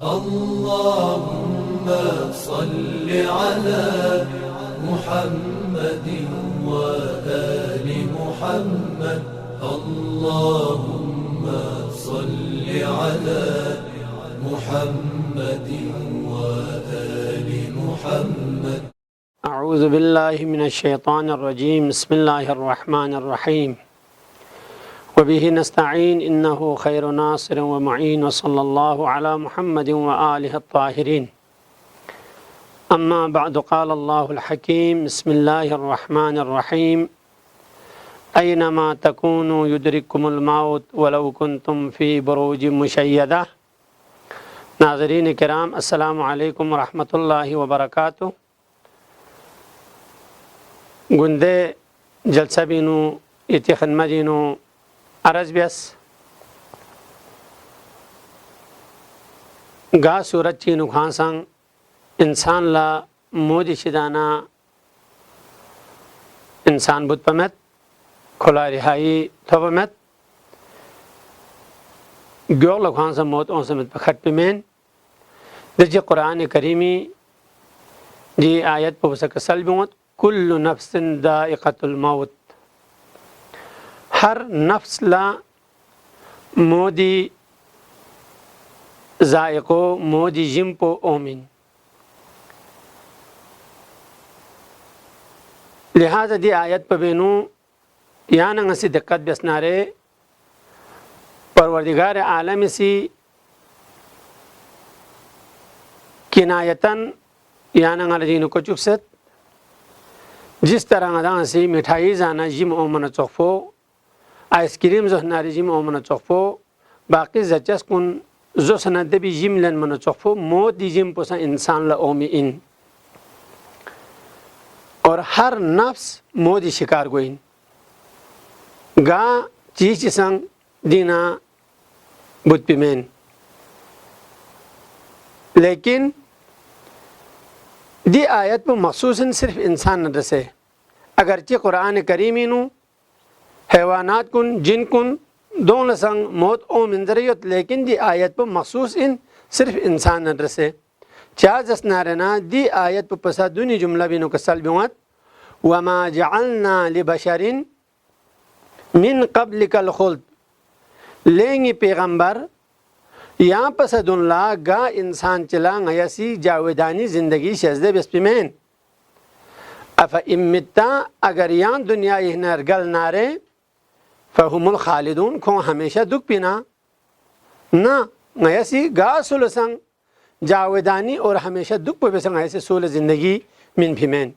اللهم صل على محمد وآل محمد. اللهم صل على محمد وآل محمد. اعوذ باللہ من الشیطان الرجیم. بسم اللہ الرحمن الرحیم. وبه نستعین انه خیر ناصر ومعین وصلی اللہ علی محمد وآلہ الطاہرین. اما بعد قال اللہ الحکیم. بسم اللہ الرحمن الرحیم. اینما تکونوا یدرککم الموت ولو کنتم فی بروج مشیدہ. ناظرین کرام، السلام علیکم ورحمۃ اللہ وبرکاتہ. گندے جلسہ بینو ایتی خدمہ دینو عرض بیس گا صورت چینو خانسان انسان لا مودی شدانا انسان بود پمت کھلا رہائی تھو پمت گیوغ لکھانسان موت اون سمت پکھٹ پمین دجی قرآن کریمی جی آیت پہ بسک سلبیمت کل نفس ذائقۃ الموت. ہر نفس لا مودی ذائقو مودی جمپو اومن. لہذا دی آیت پہ بینو یانا نسی دقت بسنارے پروردگار عالم سی کنایتاً یانا نردینو کو چکست جس طرح ندان سی مٹھائی زانا جم اومن چوفو آئس کریم زہناری جم اومن چوفو باقی زچس کن زو سند بھی جم لن من چوفو موت دی جم پوسا انسان لا اومی ان. اور ہر نفس مودی شکار گوئن گا چیچ سنگ دینا بود پیمین. لیکن دی آیت پہ مخصوصاً صرف انسان نہ رسے. اگرچہ قرآن کریمی نو حیوانات کن جن کن دون سنگ موت او منظریت، لیکن دی آیت پہ مخصوص صرف انسان نہ رسے. چاہ جس نارنا دی آیت پہ پسا دونی جملہ بینو کسل بیوات وما جعلنا لبشر من قبلک الخلد. لیں گی پیغمبر یہاں پس دنلا گا انسان چلا غیسی جاودانی زندگی شزدے بس پیمین. افا امتا اگر یہاں دنیا ہنر گل نارے فہم الخالدون کھوں ہمیشہ دکھ پینا نا غیسی گا سول سنگ جاودانی اور ہمیشہ دکھ پہ بسنگ غیسی سول زندگی من پیمین.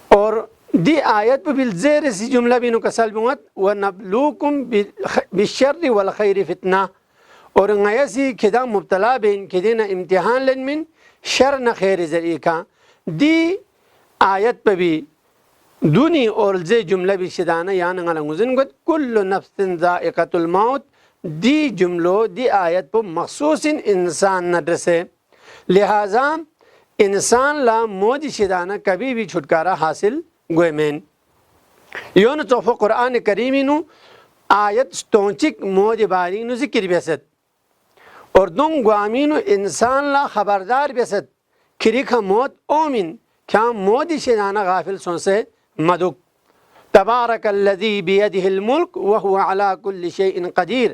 اور دی آیت پہ بالزیر سی جملہ بینو کسال بیوت وَنَبْلُوكُمْ بِالشَّرِّ وَالْخَيْرِ فِتْنَةً. اور غیسی کھدا مبتلا بین کھدینا امتحان لن من شر نہ خیر ذریعہ کا. دی آیت پہ بھی دونی اور زی جملہ بھی شدانا یانا غلنگوزن گت کل نفس ذائقۃ الموت. دی جملو دی آیت پہ مخصوص انسان نہ رسے. لہذا انسان لا مودی شدانا کبھی بھی چھٹکارا حاصل گوئے مین. یون توفو قرآن کریمی نو آیت ستونچک مودی باری نو ذکر بیست اور دن گوامینو انسان لا خبردار بیست کریکا موت اومن کیا مودی شدانا غافل سن سے مدک. تبارک الذی بیدہ الملک وہو علی کل شیء قدیر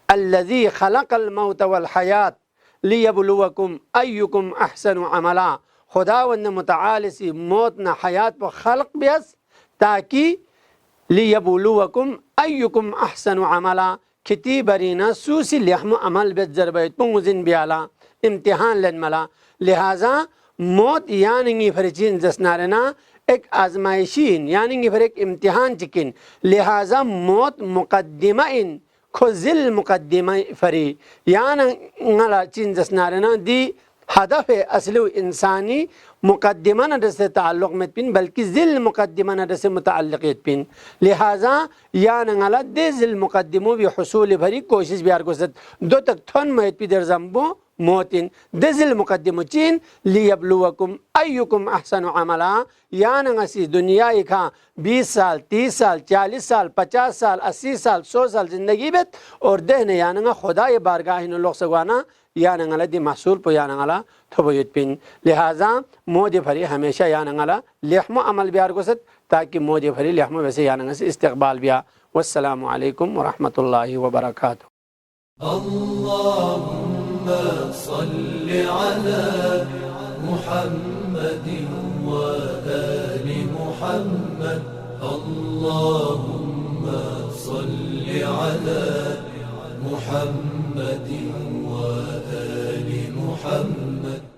الذی خلق الموت والحیات لیبلوکم ایکم احسن عملا. خداوند متعالی سی موت نہ حیات پر خلق بیس تاکہ لیبلوکم ایکم احسن عملا کتی برینا سوسی لحم عمل بیت ضربیت پنگزن بیالا امتحان لن ملا. لہذا موت یعنی فرچین جسنارنا ایک آزمائشین یعنی پر ایک امتحان چکن. لہذا موت مقدمہ ان کھزل مقدمہ فری یعنی نلا چین جسنارنا دی ہدف اصل انسانی مقدمہ نہ سے تعلق میں پن بلکہ ذل مقدمہ نہ سے متعلقیت پن. لہذا یا نغلط دے ذل مقدموں بھی حصول بھری کوشش بیار کو ست دو تک تھن مہت پی در زمبو موتن دزل مقدم چین لیبلوکم ایکم احسن عملا یعنی اسی دنیا کا 20 سال 30 سال 40 سال 50 سال 80 سال 100 سال زندگی بیت اور دہنے یعنی خدا بارگاہ لوگ سگوانا یعنی غلا دی محصول پو یعنی غلا تھویت پین لہذا مودی بھری ہمیشہ یعنی غلا لحم عمل بیار کو ست تاکہ مودی بھری لحم ویسے یعنی غلا استقبال بیا والسلام علیکم ورحمۃ اللہ وبرکاتہ اللهم صل على محمد وآل محمد اللهم صل على محمد وآل محمد